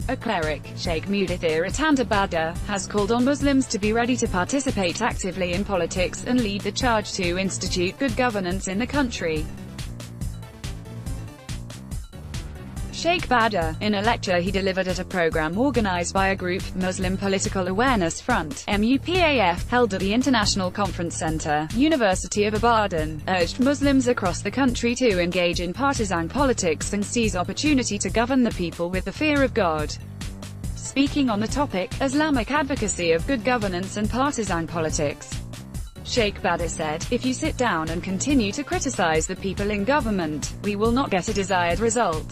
A cleric, Sheikh Mudathir Atandabada, has called on Muslims to be ready to participate actively in politics and lead the charge to institute good governance in the country. Sheikh Bada, in a lecture he delivered at a program organized by a group, Muslim Political Awareness Front, MUPAF, held at the International Conference Center, University of Ibadan, urged Muslims across the country to engage in partisan politics and seize opportunity to govern the people with the fear of God. Speaking on the topic, Islamic advocacy of good governance and partisan politics, Sheikh Bada said, "If you sit down and continue to criticize the people in government, we will not get a desired result.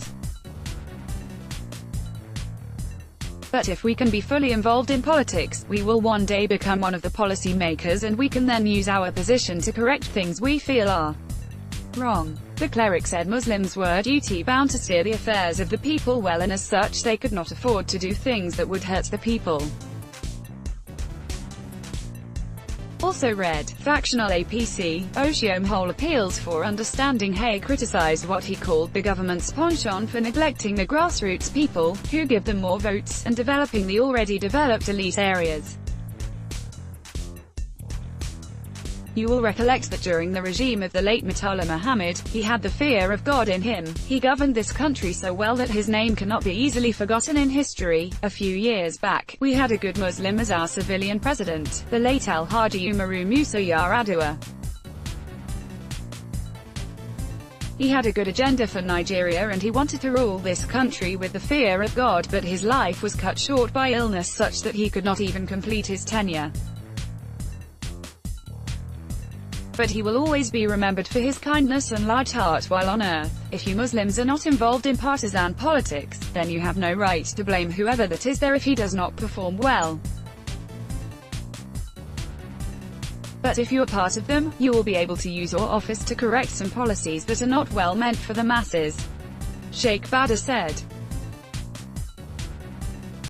But if we can be fully involved in politics, we will one day become one of the policy makers and we can then use our position to correct things we feel are wrong." The cleric said Muslims were duty-bound to steer the affairs of the people well, and as such they could not afford to do things that would hurt the people. Also read, factional APC, Oshiom Hole appeals for understanding. Hay criticized what he called the government's penchant for neglecting the grassroots people, who give them more votes, and developing the already developed elite areas. You will recollect that during the regime of the late Murtala Muhammad, he had the fear of God in him. He governed this country so well that his name cannot be easily forgotten in history. A few years back, we had a good Muslim as our civilian president, the late Al-Haji Umaru Musa Yar'Adua. He had a good agenda for Nigeria and he wanted to rule this country with the fear of God, but his life was cut short by illness such that he could not even complete his tenure. But he will always be remembered for his kindness and large heart while on earth. If you Muslims are not involved in partisan politics, then you have no right to blame whoever that is there if he does not perform well. But if you are part of them, you will be able to use your office to correct some policies that are not well meant for the masses, Sheikh Bada said.